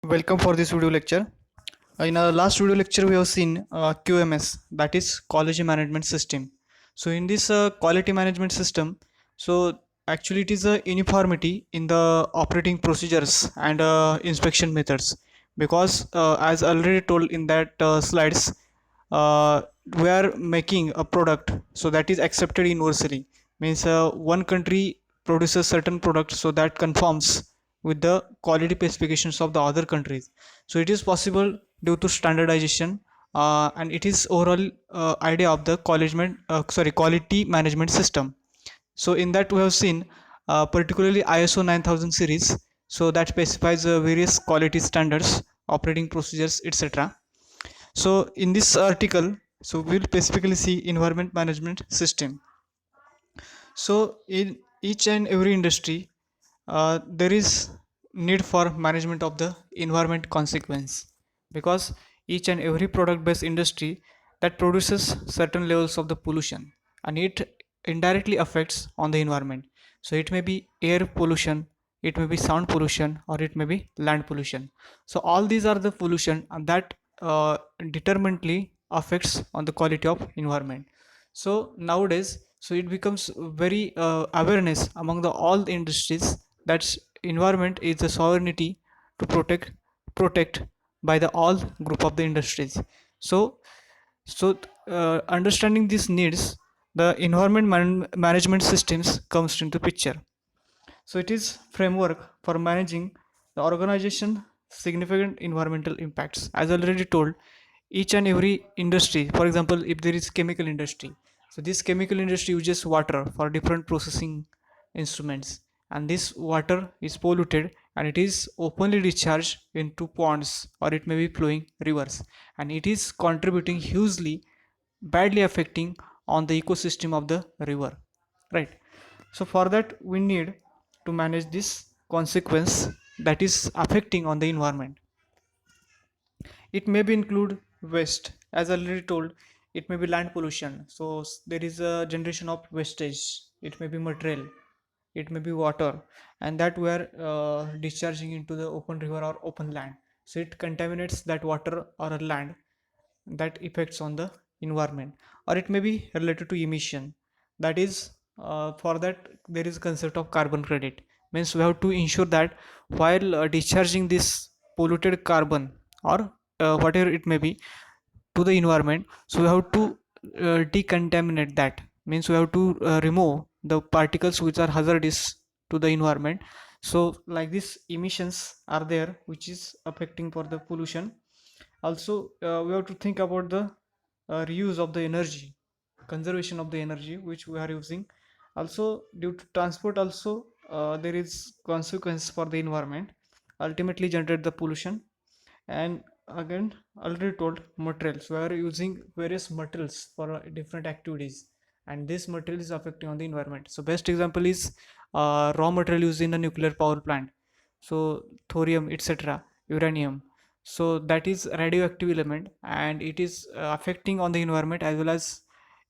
Welcome for this video lecture. In our last video lecture, we have seen QMS, that is Quality Management System. So in this quality management system, so actually it is a uniformity in the operating procedures and inspection methods. Because as already told in that slides, we are making a product so that is accepted universally. Means one country produces certain product so that conforms with the quality specifications of the other countries. So it is possible due to standardization, and it is overall idea of the quality management system. So in that we have seen particularly ISO 9000 series, so that specifies various quality standards, operating procedures, etc. So in this article, so we'll specifically see environment management system. So in each and every industry, there is need for management of the environment consequence, because each and every product based industry that produces certain levels of the pollution, and it indirectly affects on the environment. So it may be air pollution, it may be sound pollution, or it may be land pollution. So all these are the pollution and that determinantly affects on the quality of environment. So nowadays, so it becomes very awareness among the all the industries that environment is a sovereignty to protect by the all group of the industries. So understanding these needs, the management systems comes into picture. So it is framework for managing the organization significant environmental impacts. As already told, each and every industry, for example, if there is chemical industry, so this chemical industry uses water for different processing instruments, and this water is polluted and it is openly discharged into ponds, or it may be flowing rivers, and it is contributing hugely, badly affecting on the ecosystem of the river, right? So for that we need to manage this consequence that is affecting on the environment. It may be include waste, as already told. It may be land pollution, so there is a generation of wastage. It may be material, it may be water, and that we are discharging into the open river or open land. So it contaminates that water or a land, that affects on the environment. Or it may be related to emission, that is for that there is a concept of carbon credit. Means we have to ensure that while discharging this polluted carbon or whatever it may be to the environment, so we have to decontaminate that. Means we have to remove the particles which are hazardous to the environment. So like this emissions are there which is affecting for the pollution. Also we have to think about the reuse of the energy, conservation of the energy which we are using. Also due to transport also, there is consequence for the environment, ultimately generate the pollution. And again, already told, materials, we are using various materials for different activities, and this material is affecting on the environment. So best example is raw material used in a nuclear power plant, so thorium, etc., uranium. So that is radioactive element, and it is affecting on the environment as well as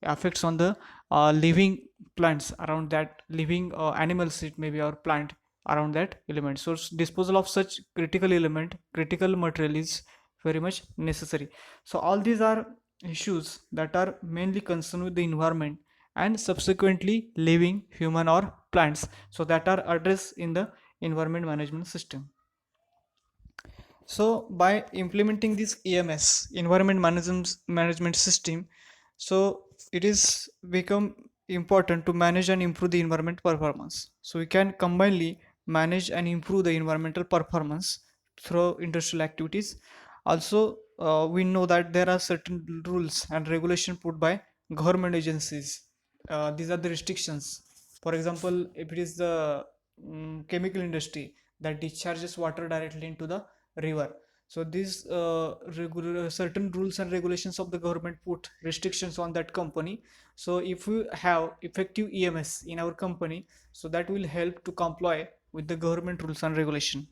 affects on the living plants around that, living animals, it may be, or plant around that element. So disposal of such critical element, critical material is very much necessary. So all these are issues that are mainly concerned with the environment and subsequently living human or plants, so that are addressed in the environment management system. So by implementing this EMS, management system, so it is become important to manage and improve the environment performance. So we can combinedly manage and improve the environmental performance through industrial activities. Also, we know that there are certain rules and regulation put by government agencies. These are the restrictions. For example, if it is the chemical industry that discharges water directly into the river, so these certain rules and regulations of the government put restrictions on that company. So if we have effective EMS in our company, so that will help to comply with the government rules and regulation.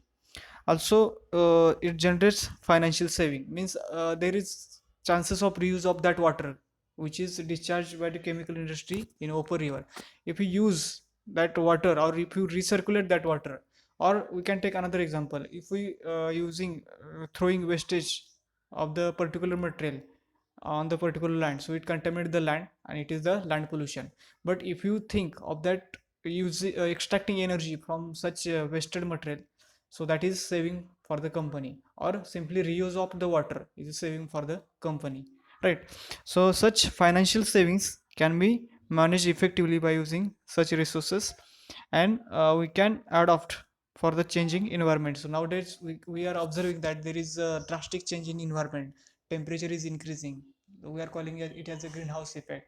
Also it generates financial saving. Means there is chances of reuse of that water which is discharged by the chemical industry in open river. If you use that water, or if you recirculate that water, Or we can take another example. If we using throwing wastage of the particular material on the particular land, so it contaminates the land and it is the land pollution. But if you think of that, extracting energy from such wasted material, so that is saving for the company. Or simply reuse of the water is saving for the company, right? So such financial savings can be managed effectively by using such resources, and we can adopt for the changing environment. So nowadays we are observing that there is a drastic change in environment. Temperature is increasing. We are calling it as a greenhouse effect.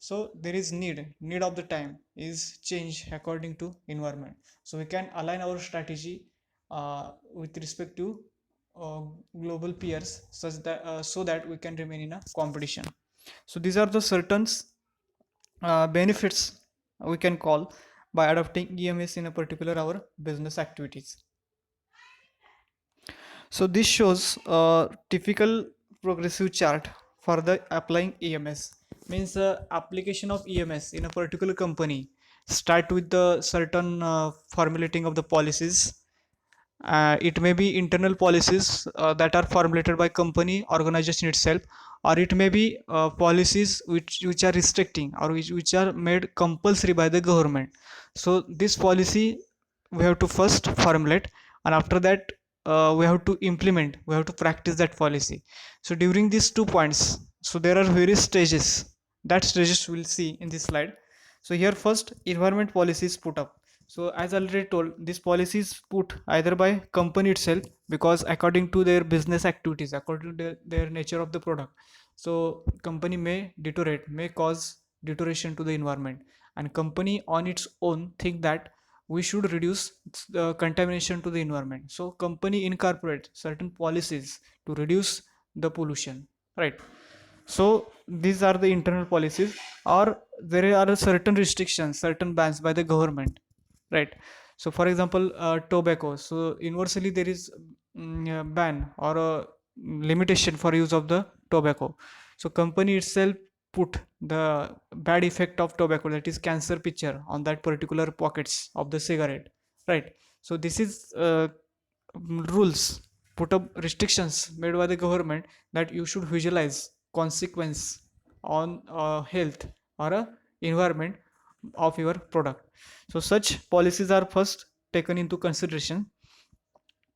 So there is need of the time is change according to environment. So we can align our strategy with respect to uh, global peers, such that so that we can remain in a competition. So these are the certain benefits we can call by adopting EMS in a particular our business activities. So this shows a typical progressive chart for the applying EMS. Means the application of EMS in a particular company start with the certain formulating of the policies. It may be internal policies that are formulated by company organization itself, or it may be policies which are restricting, or which are made compulsory by the government. So this policy we have to first formulate, and after that we have to implement, we have to practice that policy. So during these 2 points, so there are various stages. That stages we'll see in this slide. So here first environment policy is put up. So as already told, this policy is put either by company itself, because according to their business activities, according to their nature of the product, so company may deteriorate, may cause deterioration to the environment, and company on its own think that we should reduce the contamination to the environment. So company incorporate certain policies to reduce the pollution, right? So these are the internal policies, or there are certain restrictions, certain bans by the government, right? So for example, tobacco. So universally there is a ban or a limitation for use of the tobacco. So company itself put the bad effect of tobacco, that is cancer picture, on that particular pockets of the cigarette, right? So this is rules, put up restrictions made by the government, that you should visualize consequence on health or environment of your product. So such policies are first taken into consideration.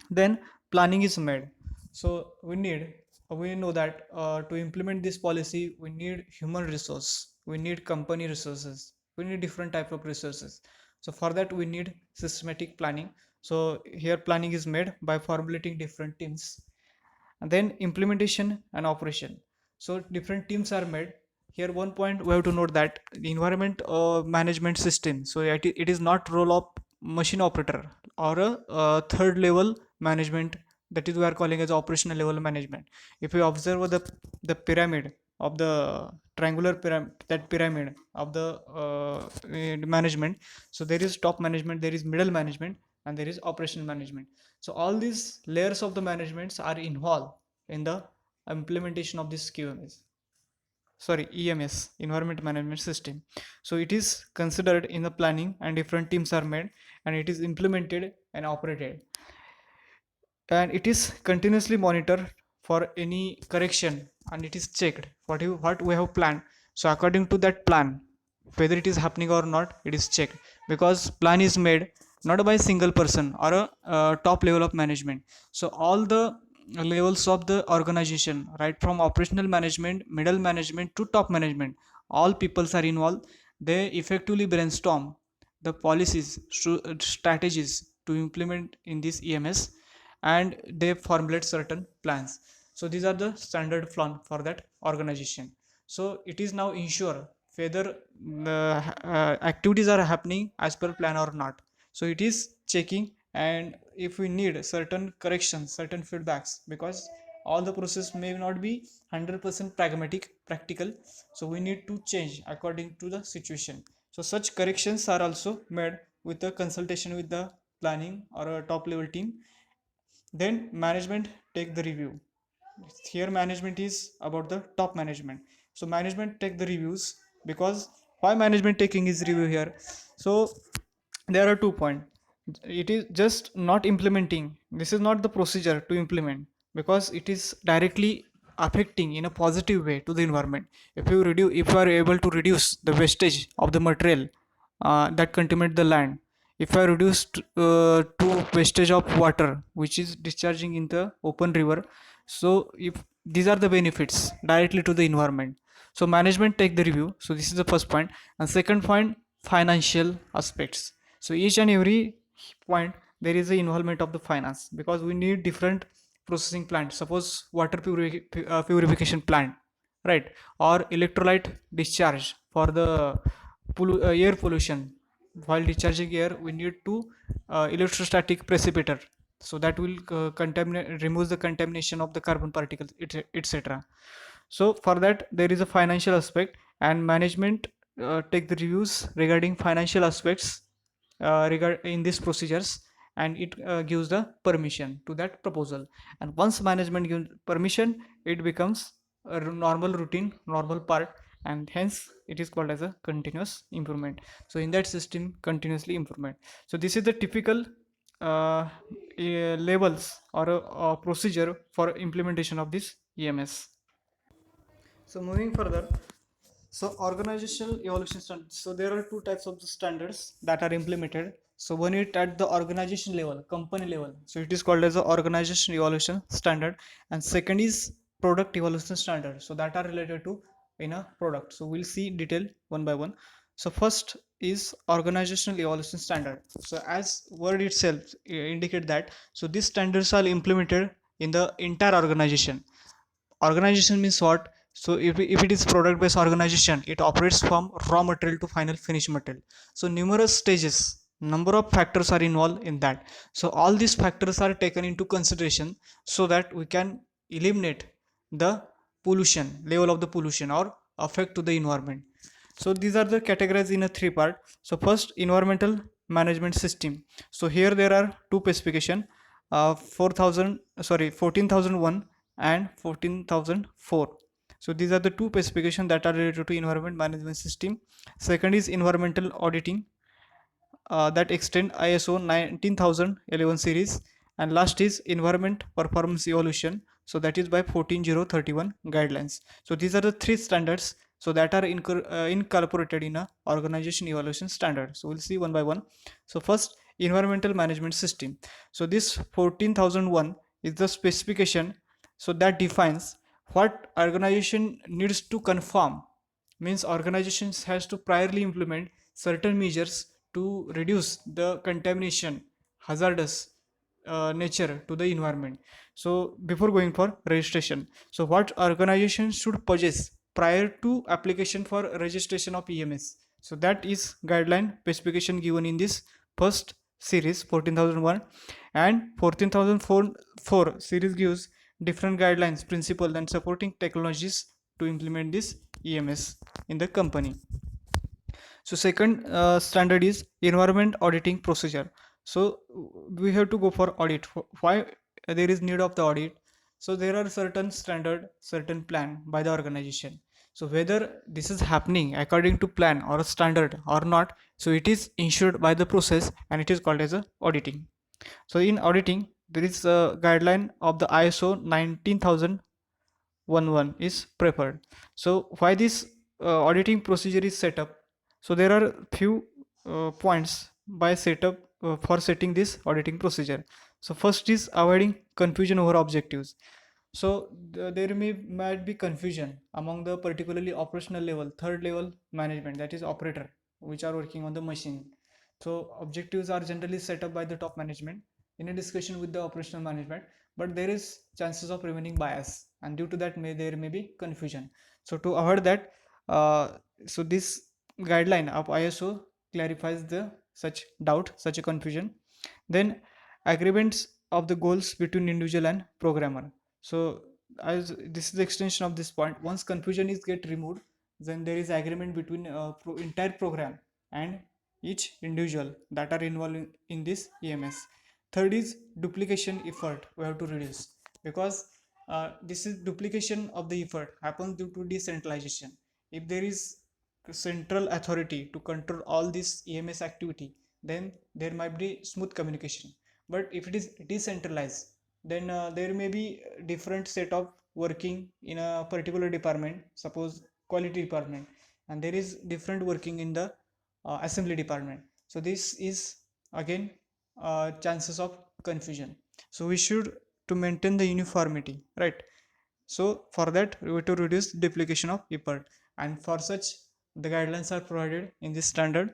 Then planning is made. So we know that to implement this policy we need human resource, we need company resources, we need different type of resources. So for that we need systematic planning. So here planning is made by formulating different teams, and then implementation and operation. So different teams are made. Here one point we have to note that the environment management system, so it is not role of machine operator or a third level management, that is we are calling as operational level management. If you observe the pyramid of the triangular pyramid, that pyramid of the management, so there is top management, there is middle management, and there is operational management. So all these layers of the managements are involved in the implementation of this QMS, sorry, EMS, Environment Management System. So it is considered in the planning, and different teams are made, and it is implemented and operated, and it is continuously monitored for any correction, and it is checked what we have planned. So according to that plan, whether it is happening or not, it is checked, because plan is made not by a single person or a top level of management. So all the levels of the organization, right from operational management, middle management to top management, all peoples are involved. They effectively brainstorm the policies, strategies to implement in this EMS, and they formulate certain plans. So these are the standard plan for that organization. So it is now ensure whether activities are happening as per plan or not. So it is checking, and if we need certain corrections, certain feedbacks, because all the process may not be 100% pragmatic practical, so we need to change according to the situation. So such corrections are also made with a consultation with the planning or a top level team. Then management take the review. Here management is about the top management. So management take the reviews, because why management taking is review here? So there are 2 points. It is just not implementing. This is not the procedure to implement, because it is directly affecting in a positive way to the environment. If you are able to reduce the wastage of the material that contaminate the land, if I reduced to wastage of water which is discharging in the open river, so if these are the benefits directly to the environment, so management take the review. So this is the first point. And second point, financial aspects. So each and every point there is the involvement of the finance, because we need different processing plant. Suppose water purification plant, right? Or electrolyte discharge for the air pollution. While discharging air, we need to electrostatic precipitator, so that will contaminate removes the contamination of the carbon particles, etc. So for that there is a financial aspect, and management take the reviews regarding financial aspects in these procedures, and it gives the permission to that proposal. And once management gives permission, it becomes a normal routine, normal part, and hence it is called as a continuous improvement. So in that system, continuously improvement. So this is the typical levels or a procedure for implementation of this EMS. So moving further, so organizational evolution standards. So there are two types of the standards that are implemented. So one is at the organization level, company level. So it is called as the organization evolution standard, and second is product evolution standard. So that are related to in a product. So we'll see detail one by one. So first is organizational evolution standard. So as word itself indicate that, so these standards are implemented in the entire organization. Organization means what? So if it is product based organization, it operates from raw material to final finished material. So numerous stages, number of factors are involved in that. So all these factors are taken into consideration, so that we can eliminate the pollution level of the pollution or affect to the environment. So these are the categories in a three part. So first, environmental management system. So here there are two specification, 4000 sorry 14001 and 14004. So these are the two specifications that are related to environment management system. Second is environmental auditing, that extend ISO 19011 series. And last is environment performance evolution, so that is by 14031 guidelines. So these are the three standards, so that are incorporated in a organization evaluation standard. So we'll see one by one. So first, environmental management system. So this 14001 is the specification, so that defines what organization needs to conform. Means organizations has to priorly implement certain measures to reduce the contamination, hazardous nature to the environment. So before going for registration, so what organization should possess prior to application for registration of EMS? So that is guideline specification given in this first series 14001, and 14004 series gives different guidelines, principle, and supporting technologies to implement this EMS in the company. So second standard is environment auditing procedure. So we have to go for audit. Why there is need of the audit? So there are certain standard, certain plan by the organization. So whether this is happening according to plan or a standard or not, so it is ensured by the process, and it is called as a auditing. So in auditing, there is a guideline of the ISO 19011 is preferred. So why this auditing procedure is set up? So there are few points by setup for setting this auditing procedure. So first is avoiding confusion over objectives. So there might be confusion among the particularly operational level, third level management, that is operator, which are working on the machine. So objectives are generally set up by the top management in a discussion with the operational management, but there is chances of remaining bias, and due to that there may be confusion. So to avoid that, so this guideline of ISO clarifies the such doubt, such a confusion. Then agreements of the goals between individual and programmer. So as this is the extension of this point, once confusion is get removed, then there is agreement between entire program and each individual that are involved in this EMS. Third is duplication effort we have to reduce, because this is duplication of the effort happens due to decentralization. If there is central authority to control all this EMS activity, then there might be smooth communication. But if it is decentralized, then there may be different set of working in a particular department, suppose quality department, and there is different working in the assembly department. So this is again chances of confusion. So we should to maintain the uniformity, right? So for that we have to reduce duplication of effort, and for such the guidelines are provided in this standard.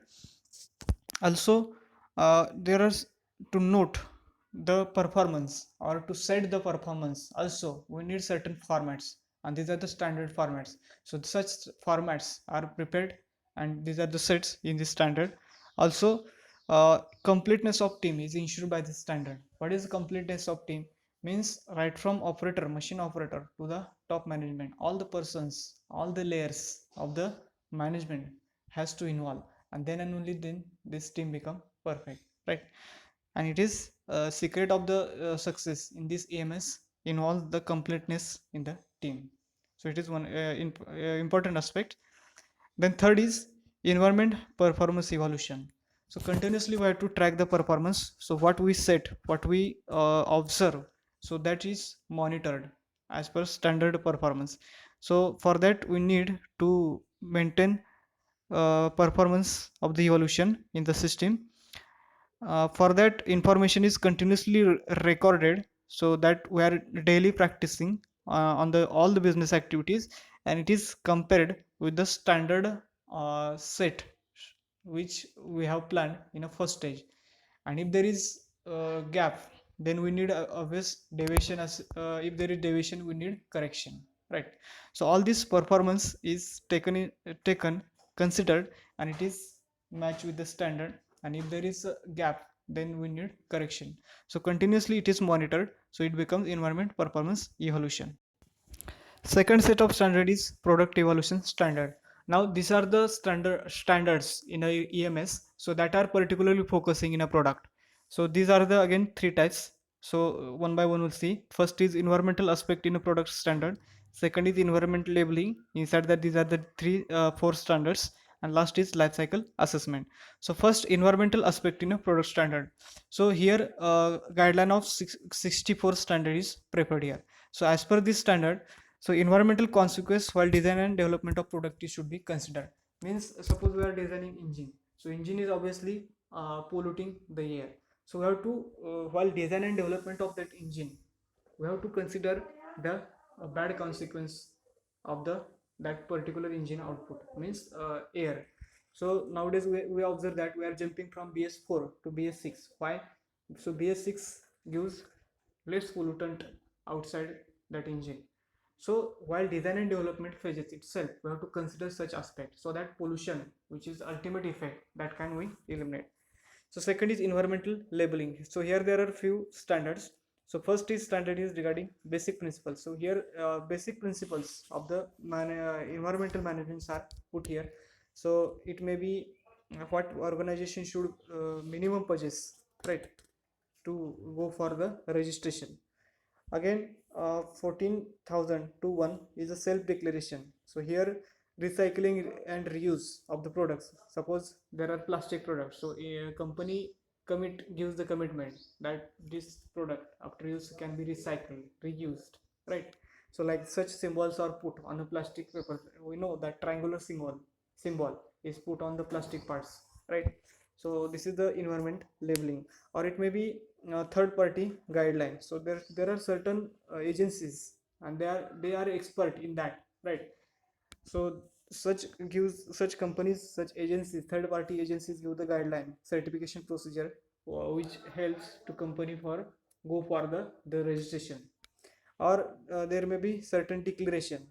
Also, there is to note the performance or to set the performance. Also, we need certain formats, and these are the standard formats. So such formats are prepared, and these are the sets in this standard. Also, completeness of team is ensured by this standard. What is completeness of team? Means right from operator, machine operator to the top management, all the persons, all the layers of the management has to involve, and then and only then this team become perfect, right? And it is a secret of the success in this AMS involves the completeness in the team. So it is one important aspect. Then third is environment performance evaluation. So continuously we have to track the performance. So what we set, what we observe, so that is monitored as per standard performance. So for that we need to maintain performance of the evolution in the system. For that information is continuously recorded, so that we are daily practicing on the all the business activities, and it is compared with the standard set which we have planned in a first stage. And if there is gap, then we need obvious deviation. As if there is deviation, we need correction, right? So all this performance is taken considered, and it is matched with the standard. And if there is a gap, then we need correction. So continuously it is monitored, so it becomes environment performance evolution. Second set of standard is product evaluation standard. Now these are the standards in a EMS, so that are particularly focusing in a product. So these are the again three types. So one by one we'll see. First is environmental aspect in a product standard. Second is environmental labeling. Inside that these are the four standards. And last is life cycle assessment. So first environmental aspect in a product standard. So here guideline of 64 standard is prepared here. So as per this standard, so environmental consequence while design and development of product should be considered. Means suppose we are designing engine. So engine is obviously polluting the air. So we have to while design and development of that engine, we have to consider the bad consequence of the that particular engine output, means air. So nowadays we observe that we are jumping from BS4 to BS6. Why? So BS6 gives less pollutant outside that engine. So while design and development phases itself, we have to consider such aspects, so that pollution, which is ultimate effect, that can we eliminate. So second is environmental labeling. So here there are few standards. So first is standard is regarding basic principles. So here basic principles of the environmental management are put here. So it may be what organization should minimum purchase, right, to go for the registration. Again 14,000 to 1 is a self declaration. So here recycling and reuse of the products. Suppose there are plastic products, so a company gives the commitment that this product after use can be recycled, reused, right? So like such symbols are put on the plastic paper. We know that triangular symbol is put on the plastic parts, right? So this is the environment labeling. Or it may be third party guidelines. So there are certain agencies, and they are expert in that, right? So such companies, such agencies, third party agencies give the guideline certification procedure, which helps to company for go for the registration. Or there may be certain declaration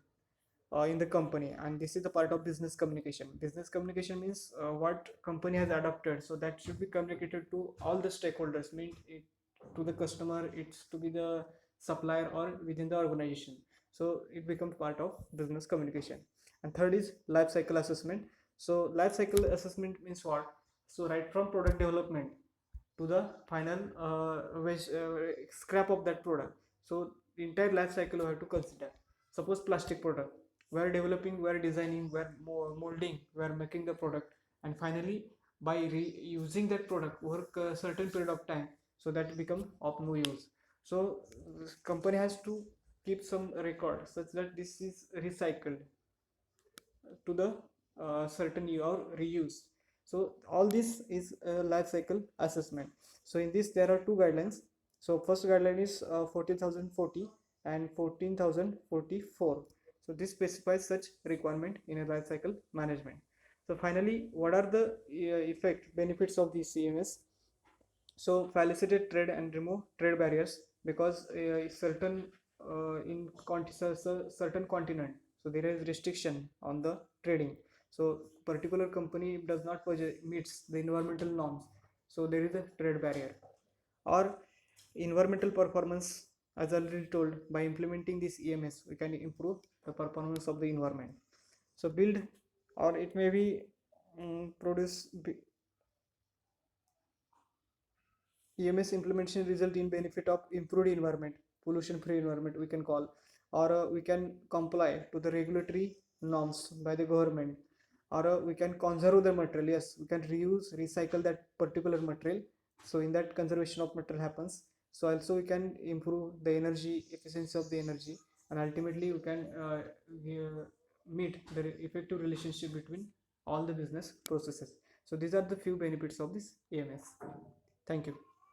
in the company, and this is the part of business communication. Business communication means what company has adopted, so that should be communicated to all the stakeholders, mean it to the customer, it's to be the supplier or within the organization. So it becomes part of business communication. And third is life cycle assessment. So life cycle assessment means what? So right from product development to the final waste, scrap of that product. So the entire life cycle we have to consider. Suppose plastic product, we are developing, we are designing, we are molding, we are making the product, and finally by using that product work a certain period of time, so that become of no use. So company has to keep some record such that this is recycled to the certain year or reused. So all this is a life cycle assessment. So in this there are two guidelines. So first guideline is 14040 and 14044. So this specifies such requirement in a life cycle management. So finally, what are the effect benefits of the CMS? So facilitate trade and remove trade barriers, because certain certain continent, so there is restriction on the trading. So particular company does not meets the environmental norms, so there is a trade barrier. Or environmental performance, as already told, by implementing this EMS we can improve the performance of the environment. So build, or it may be produce EMS implementation result in benefit of improved environment, pollution free environment we can call, or we can comply to the regulatory norms by the government, or we can conserve the material. Yes, we can reuse, recycle that particular material. So in that conservation of material happens. So also we can improve the energy efficiency of the energy, and ultimately we can meet the effective relationship between all the business processes. So these are the few benefits of this EMS. Thank you.